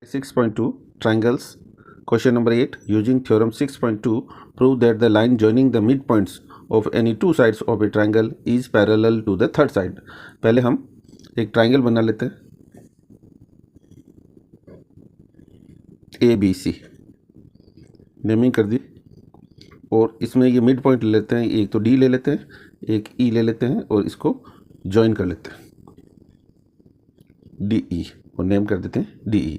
6.2 Triangles. Question number 8. Using theorem 6.2, prove that the line joining the midpoints of any two sides of a triangle is parallel to the third side. पहले हम एक triangle बना लेते हैं ABC, naming कर दी, और इसमें ये मिड पॉइंट ले लेते हैं, एक तो D ले लेते हैं, एक E ले लेते हैं और इसको ज्वाइन कर लेते हैं DE और नेम कर देते हैं DE।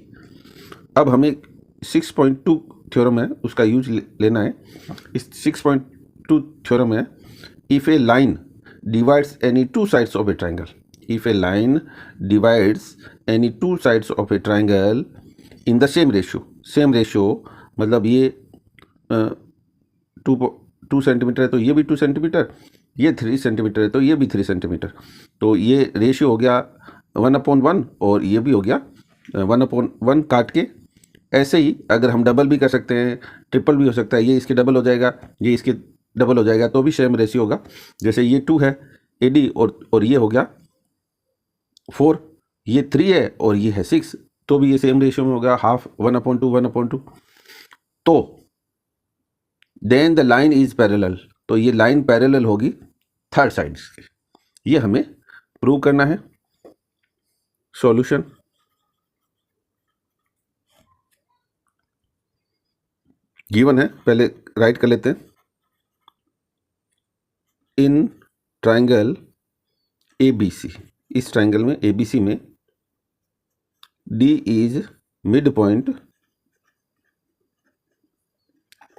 अब हमें 6.2 थ्योरम है उसका यूज लेना है। इस 6.2 थ्योरम है, if A line divides any two sides of A triangle, if A line divides any two sides of A triangle in the same ratio, मतलब ये 2 सेंटीमीटर है तो ये भी 2 सेंटीमीटर, ये 3 सेंटीमीटर है तो ये भी 3 सेंटीमीटर, तो ये रेशियो हो गया 1/1 और ये भी हो गया 1/1 काट के। ऐसे ही अगर हम डबल भी कर सकते हैं, ट्रिपल भी हो सकता है, ये इसके डबल हो जाएगा, ये इसके डबल हो जाएगा, तो भी सेम रेशियो होगा। जैसे ये 2 है AD और ये हो गया 4, ये 3 है और ये है 6, तो भी ये सेम रेशियो में होगा, हाफ 1/2। तो then the line is parallel, तो ये लाइन पैरेलल होगी थर्ड साइड के। ये हमें प्रूव करना है। सॉल्यूशन, गिवन है, पहले राइट कर लेते हैं। इन ट्राइंगल ABC, इस ट्राइंगल में ABC में D is mid point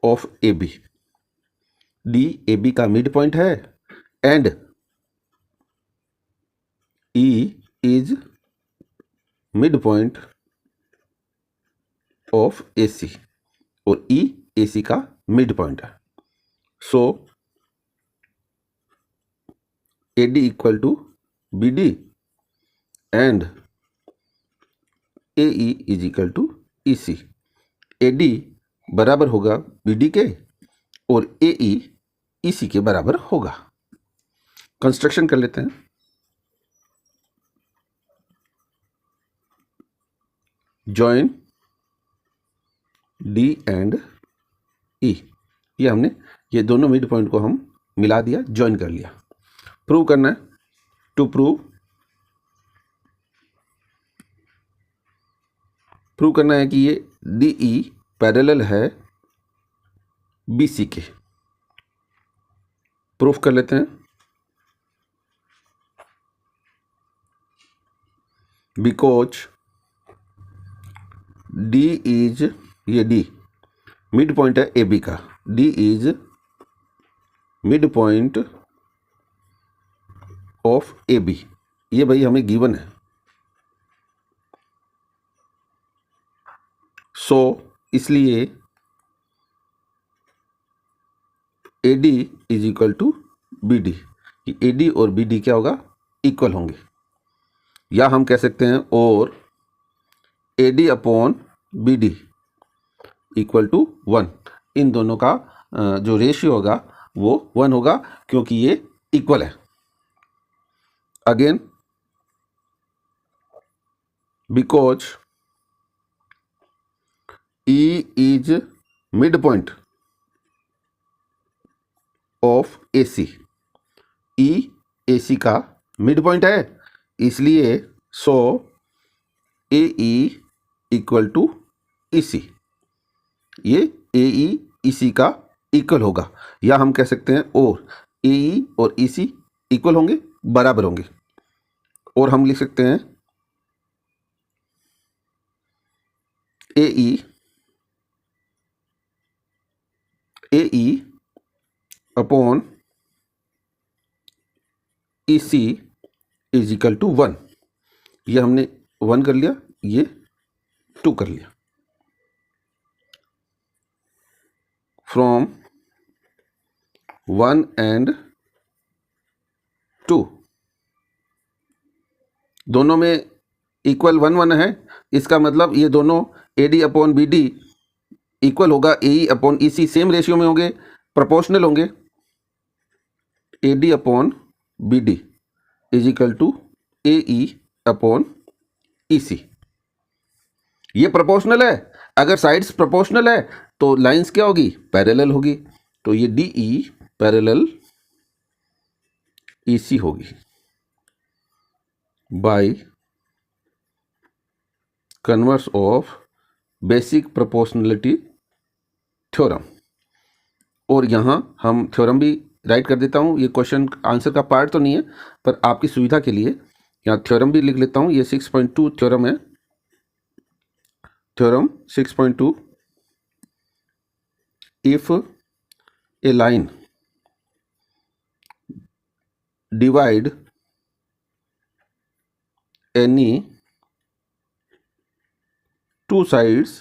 of AB, D AB का मिड पॉइंट है, and E is mid point of AC, और E AC का मिड पॉइंट है। So AD equal to BD and AE is equal to EC। AD बराबर होगा BD के और AE EC के बराबर होगा। कंस्ट्रक्शन कर लेते हैं। जॉइन D एंड E, ये हमने ये दोनों मिड पॉइंट को हम मिला दिया, ज्वाइन कर लिया। प्रूव करना है। टू प्रूव करना है कि ये DE पैरेलल है BC के। प्रूफ कर लेते हैं। बिकॉज D इज, ये D मिड पॉइंट है AB का, D is mid point of AB, ये भाई हमें गिवन है। सो इसलिए AD is equal to BD, कि AD और BD क्या होगा, इक्वल होंगे। या हम कह सकते हैं और AD upon BD equal to 1, इन दोनों का जो रेशियो होगा वो 1 होगा, क्योंकि ये इक्वल है। Again, because E is mid point of AC, E AC का मिड पॉइंट है, इसलिए सो AE इक्वल टू EC, ये AE EC का इक्वल होगा। या हम कह सकते हैं और AE और EC इक्वल होंगे, बराबर होंगे, और हम लिख सकते हैं AE upon EC is equal to 1। ये हमने 1 कर लिया, ये 2 कर लिया। फ्रॉम 1 एंड 2, दोनों में इक्वल 1 है, इसका मतलब ये दोनों AD अपॉन BD इक्वल होगा AE upon EC, same ratio में होंगे, प्रोपोर्शनल होंगे। AD upon BD is equal to AE upon EC। ये प्रोपोर्शनल है, अगर साइड्स प्रोपोर्शनल है तो लाइंस क्या होगी, पैरेलल होगी। तो ये डी ई पैरेलल ई सी होगी by converse of basic proportionality theorem. और यहाँ हम थ्योरम भी राइट कर देता हूँ, ये क्वेश्चन आंसर का पार्ट तो नहीं है पर आपकी सुविधा के लिए यहाँ थ्योरम भी लिख लेता हूँ। ये 6.2 थ्योरम है, theorem 6.2, if A line divide any two sides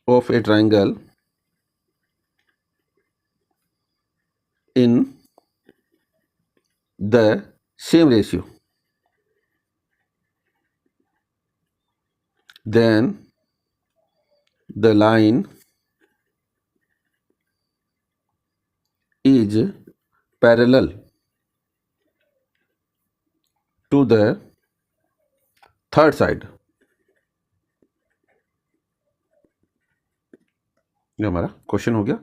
of a triangle in the same ratio, then the line is parallel to the third side। ये हमारा क्वेश्चन हो गया।